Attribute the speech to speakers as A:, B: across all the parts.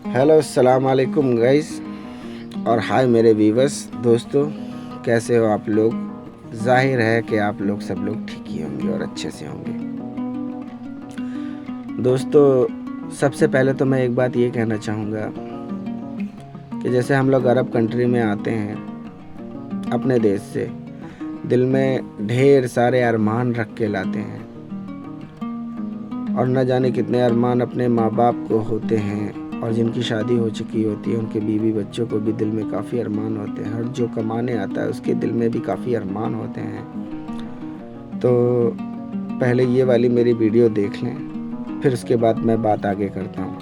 A: Hello अस्सलाम वालेकुम guys और हाय मेरे वीवर्स दोस्तों, कैसे हो आप लोग। जाहिर है कि आप लोग सब लोग ठीक ही होंगे और अच्छे से होंगे। दोस्तों, सबसे पहले तो मैं एक बात ये कहना चाहूँगा कि जैसे हम लोग अरब कंट्री में आते हैं अपने देश से, दिल में ढेर सारे अरमान रख के लाते हैं और न जाने कितने अरमान अपने माँ बाप को होते हैं, और जिनकी शादी हो चुकी होती है उनके बीवी बच्चों को भी दिल में काफ़ी अरमान होते हैं, और जो कमाने आता है उसके दिल में भी काफ़ी अरमान होते हैं। तो पहले ये वाली मेरी वीडियो देख लें, फिर उसके बाद मैं बात आगे करता हूँ।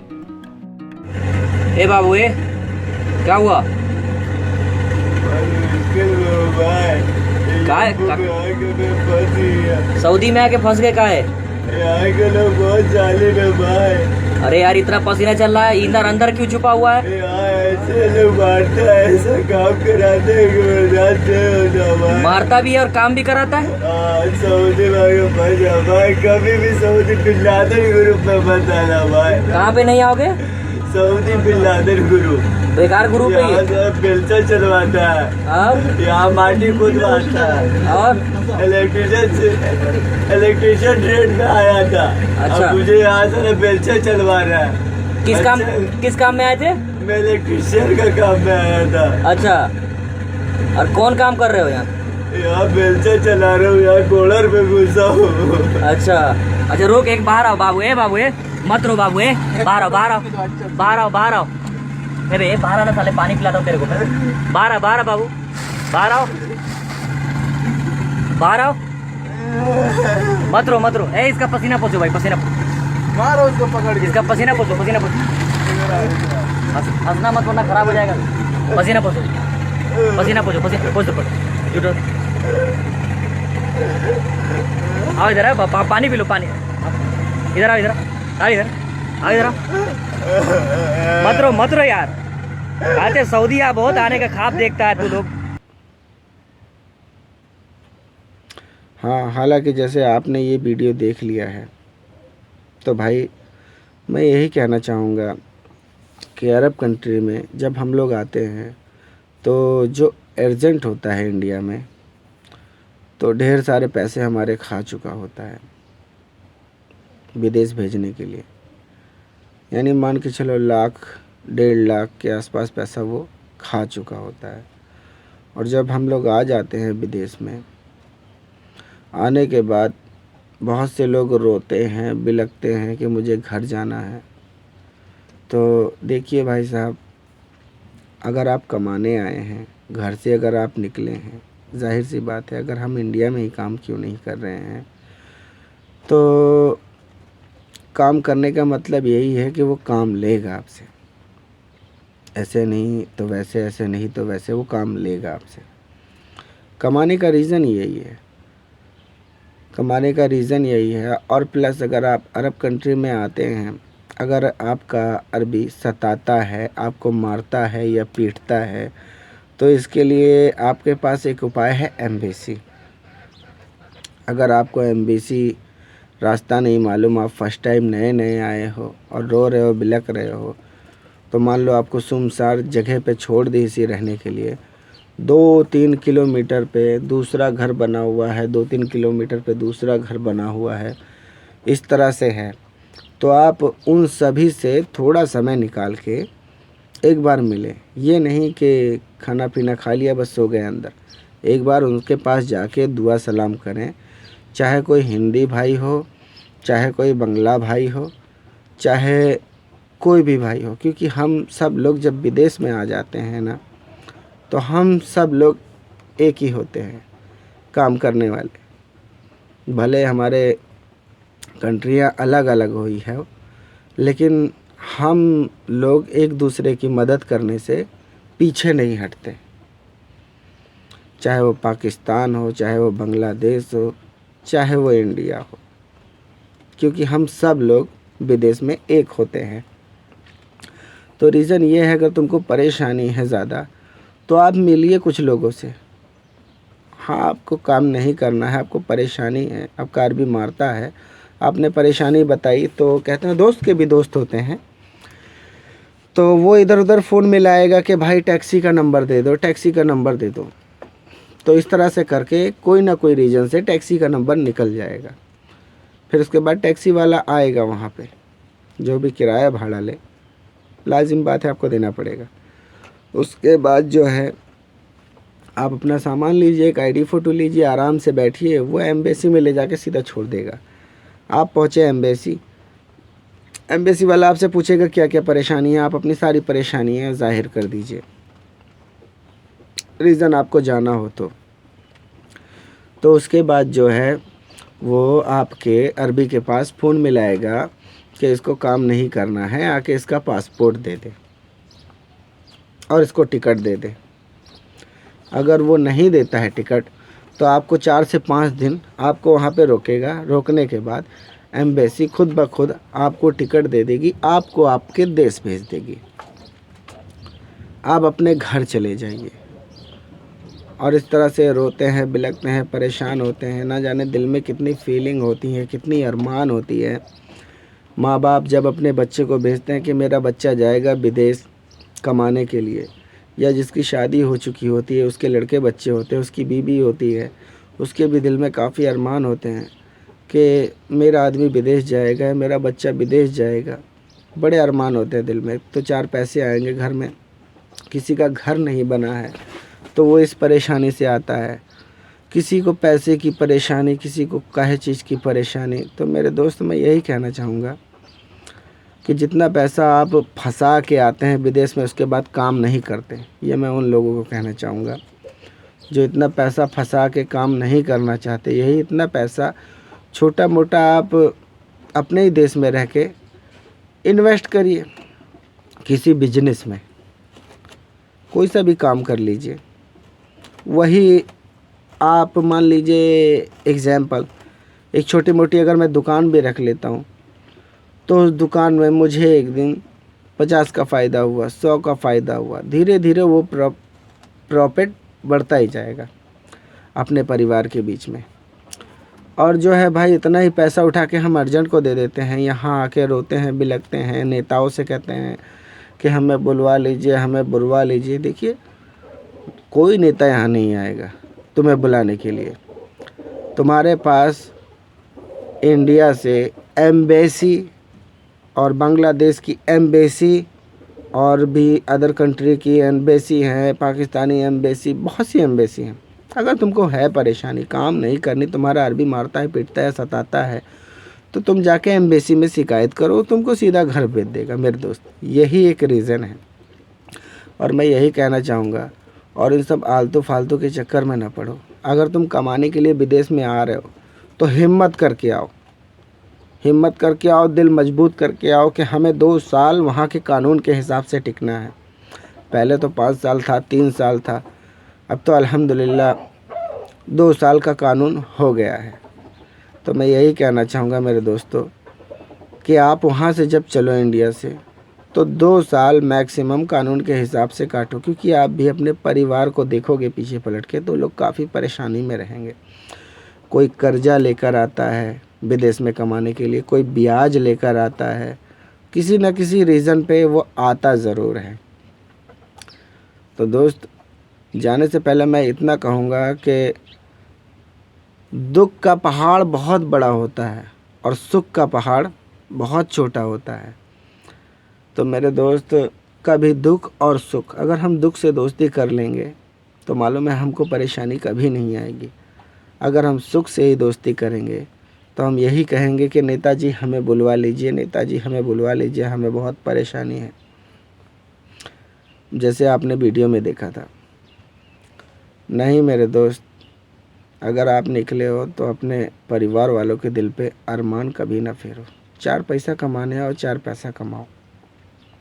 B: ए बाबू क्या हुआ? सऊदी में आके फंस गए? का है
C: यहाँ के लोग बहुत जालिम है भाई।
B: अरे यार, इतना पसीना चल रहा है, इधर अंदर क्यों छुपा हुआ है?
C: यहाँ ऐसे लोग मारता है, ऐसा काम कराते हैं कि बर्दाश्त नहीं होता भाई।
B: मारता भी है और काम भी कराता है।
C: सऊदी भाई कभी भी सऊदी बिन लादेन ग्रुप में मत आना भाई।
B: कहाँ पे नहीं आओगे?
C: सऊदी बिन लादेन ग्रुप
B: बेकार ग्रुप है ये।
C: बिल्चर चलवाता है,
B: और
C: यहाँ माटी खुदवाता है,
B: और
C: इलेक्ट्रिशियन ट्रेड में आया था।
B: अच्छा।
C: अब मुझे यहाँ से ना बेलचा चलवा रहा है।
B: किस काम में आए थे?
C: मैं इलेक्ट्रिशियन का काम में आया था।
B: अच्छा, और कौन काम कर रहे हो यहाँ?
C: यहाँ बेलचा चला रहा हूँ, यहाँ कॉलर पे घुसा हूँ।
B: अच्छा अच्छा, रुक, एक बाहर आओ बाबू मत रो बाबू, बाहर आओ बाहर आओ। अरे बाहर आना साले, पानी पिलाता हूँ तेरे को। बाहर आओ बाबू, बाहर आओ। मत रो। इसका पसीना पोछो भाई, पसीना
C: मारो उसको पकड़ के।
B: इसका पसीना पोछो। हंसना मत वरना खराब हो जाएगा। पसीना पोछ दो। जुटो, आओ इधर, पानी पी लो, पानी। इधर आओ। मत रो यार। आते सऊदी बहुत आने का ख्वाब देखता है तू लोग।
A: हाँ, हालांकि जैसे आपने ये वीडियो देख लिया है तो भाई मैं यही कहना चाहूँगा कि अरब कंट्री में जब हम लोग आते हैं तो जो एजेंट होता है इंडिया में, तो ढेर सारे पैसे हमारे खा चुका होता है विदेश भेजने के लिए। यानी मान के चलो 1,00,000-1,50,000 के आसपास पैसा वो खा चुका होता है। और जब हम लोग आ जाते हैं विदेश में, आने के बाद बहुत से लोग रोते हैं, बिलखते हैं कि मुझे घर जाना है। तो देखिए भाई साहब, अगर आप कमाने आए हैं, घर से अगर आप निकले हैं, जाहिर सी बात है अगर हम इंडिया में ही काम क्यों नहीं कर रहे हैं, तो काम करने का मतलब यही है कि वो काम लेगा आपसे। ऐसे नहीं तो वैसे, ऐसे नहीं तो वैसे, वो काम लेगा आपसे। कमाने का रीज़न यही है। और प्लस अगर आप अरब कंट्री में आते हैं, अगर आपका अरबी सताता है, आपको मारता है या पीटता है, तो इसके लिए आपके पास एक उपाय है, एम्बेसी। अगर आपको एम्बेसी रास्ता नहीं मालूम, आप फर्स्ट टाइम नए आए हो और रो रहे हो, बिलख रहे हो, तो मान लो आपको सुनसान जगह पे छोड़ दी इसी रहने के लिए, 2-3 किलोमीटर पे दूसरा घर बना हुआ है, 2-3 किलोमीटर पे दूसरा घर बना हुआ है, इस तरह से है। तो आप उन सभी से थोड़ा समय निकाल के एक बार मिलें। ये नहीं कि खाना पीना खा लिया बस सो गए अंदर। एक बार उनके पास जाके दुआ सलाम करें, चाहे कोई हिंदी भाई हो, चाहे कोई बंगला भाई हो, चाहे कोई भी भाई हो। क्योंकि हम सब लोग जब विदेश में आ जाते हैं ना, तो हम सब लोग एक ही होते हैं, काम करने वाले। भले हमारे कंट्रियाँ अलग अलग हुई है, लेकिन हम लोग एक दूसरे की मदद करने से पीछे नहीं हटते। चाहे वो पाकिस्तान हो, चाहे वो बांग्लादेश हो, चाहे वो इंडिया हो, क्योंकि हम सब लोग विदेश में एक होते हैं। तो रीज़न ये है, अगर तुमको परेशानी है ज़्यादा तो आप मिलिए कुछ लोगों से। हाँ, आपको काम नहीं करना है, आपको परेशानी है, आपका अरबी मारता है, आपने परेशानी बताई, तो कहते हैं दोस्त के भी दोस्त होते हैं। तो वो इधर उधर फ़ोन मिलाएगा कि भाई टैक्सी का नंबर दे दो, टैक्सी का नंबर दे दो। तो इस तरह से करके कोई ना कोई रीज़न से टैक्सी का नंबर निकल जाएगा। फिर उसके बाद टैक्सी वाला आएगा वहाँ पे, जो भी किराया भाड़ा ले, लाजिम बात है आपको देना पड़ेगा। उसके बाद जो है आप अपना सामान लीजिए, एक आईडी फ़ोटो लीजिए, आराम से बैठिए, वो एम्बेसी में ले जाके सीधा छोड़ देगा। आप पहुँचे एम्बेसी, एम्बेसी वाला आपसे पूछेगा क्या क्या परेशानी है, आप अपनी सारी परेशानियाँ ज़ाहिर कर दीजिए, रीज़न आपको जाना हो तो उसके बाद जो है वो आपके अरबी के पास फ़ोन मिलाएगा कि इसको काम नहीं करना है, आके इसका पासपोर्ट दे दे और इसको टिकट दे दे। अगर वो नहीं देता है टिकट तो आपको 4 से 5 दिन आपको वहाँ पे रोकेगा। रोकने के बाद एम्बेसी खुद ब खुद आपको टिकट दे देगी, आपको आपके देश भेज देगी, आप अपने घर चले जाइए। और इस तरह से रोते हैं, बिलखते हैं, परेशान होते हैं, ना जाने दिल में कितनी फीलिंग होती है, कितनी अरमान होती है। माँ बाप जब अपने बच्चे को भेजते हैं कि मेरा बच्चा जाएगा विदेश कमाने के लिए, या जिसकी शादी हो चुकी होती है, उसके लड़के बच्चे होते हैं, उसकी बीवी होती है, उसके भी दिल में काफ़ी अरमान होते हैं कि मेरा आदमी विदेश जाएगा, मेरा बच्चा विदेश जाएगा। बड़े अरमान होते हैं दिल में। तो 4 पैसे आएंगे घर में, किसी का घर नहीं बना है तो वो इस परेशानी से आता है। किसी को पैसे की परेशानी, किसी को काहे चीज़ की परेशानी। तो मेरे दोस्त, मैं यही कहना चाहूँगा कि जितना पैसा आप फंसा के आते हैं विदेश में, उसके बाद काम नहीं करते, ये मैं उन लोगों को कहना चाहूँगा जो इतना पैसा फंसा के काम नहीं करना चाहते। यही इतना पैसा छोटा मोटा आप अपने ही देश में रह के इन्वेस्ट करिए, किसी बिजनेस में, कोई सा भी काम कर लीजिए। वही आप मान लीजिए एग्ज़ाम्पल, एक छोटी मोटी अगर मैं दुकान भी रख लेता हूँ तो उस दुकान में मुझे एक दिन 50 का फ़ायदा हुआ, 100 का फ़ायदा हुआ, धीरे धीरे वो प्रॉफिट बढ़ता ही जाएगा अपने परिवार के बीच में। और जो है भाई, इतना ही पैसा उठा के हम अर्जेंट को दे देते हैं, यहाँ आके रोते हैं, बिलखते हैं, नेताओं से कहते हैं कि हमें बुलवा लीजिए, हमें बुलवा लीजिए। देखिए, कोई नेता यहाँ नहीं आएगा तुम्हें बुलाने के लिए। तुम्हारे पास इंडिया से एम्बेसी और बांग्लादेश की एम्बेसी और भी अदर कंट्री की एम्बेसी हैं, पाकिस्तानी एम्बेसी, बहुत सी एम्बेसी हैं। अगर तुमको है परेशानी, काम नहीं करनी, तुम्हारा अरबी मारता है, पीटता है, सताता है, तो तुम जाके एम्बेसी में शिकायत करो, तुमको सीधा घर भेज देगा मेरे दोस्त। यही एक रीज़न है। और मैं यही कहना चाहूँगा, और इन सब आलतू फालतू के चक्कर में ना पड़ो। अगर तुम कमाने के लिए विदेश में आ रहे हो तो हिम्मत करके आओ, हिम्मत करके आओ, दिल मजबूत करके आओ कि हमें 2 साल वहाँ के कानून के हिसाब से टिकना है। पहले तो 5 साल था, 3 साल था, अब तो अल्हम्दुलिल्लाह 2 साल का कानून हो गया है। तो मैं यही कहना चाहूँगा मेरे दोस्तों कि आप वहाँ से जब चलो इंडिया से, तो 2 साल मैक्सिमम कानून के हिसाब से काटो, क्योंकि आप भी अपने परिवार को देखोगे पीछे पलट के तो लोग काफ़ी परेशानी में रहेंगे। कोई कर्जा लेकर आता है विदेश में कमाने के लिए, कोई ब्याज लेकर आता है, किसी न किसी रीज़न पे वो आता ज़रूर है। तो दोस्त, जाने से पहले मैं इतना कहूँगा कि दुख का पहाड़ बहुत बड़ा होता है और सुख का पहाड़ बहुत छोटा होता है। तो मेरे दोस्त, कभी दुख और सुख, अगर हम दुख से दोस्ती कर लेंगे तो मालूम है हमको परेशानी कभी नहीं आएगी। अगर हम सुख से ही दोस्ती करेंगे तो हम यही कहेंगे कि नेताजी हमें बुलवा लीजिए, नेताजी हमें बुलवा लीजिए, हमें बहुत परेशानी है। जैसे आपने वीडियो में देखा था। नहीं मेरे दोस्त, अगर आप निकले हो तो अपने परिवार वालों के दिल पे अरमान कभी ना फेरो। 4 पैसा कमाने आओ, 4 पैसा कमाओ।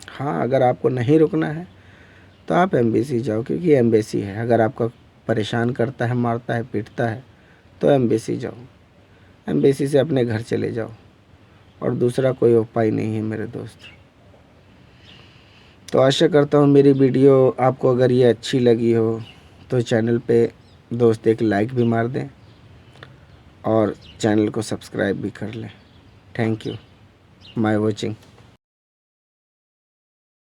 A: हाँ, अगर आपको नहीं रुकना है तो आप एम्बेसी जाओ, क्योंकि एम्बेसी है। अगर आपका परेशान करता है, मारता है, पीटता है, तो एम्बेसी जाओ, एम्बेसी से अपने घर चले जाओ, और दूसरा कोई उपाय नहीं है मेरे दोस्त। तो आशा करता हूँ मेरी वीडियो आपको अगर ये अच्छी लगी हो तो चैनल पे दोस्त एक लाइक भी मार दें और चैनल को सब्सक्राइब भी कर लें। Thank you my watching.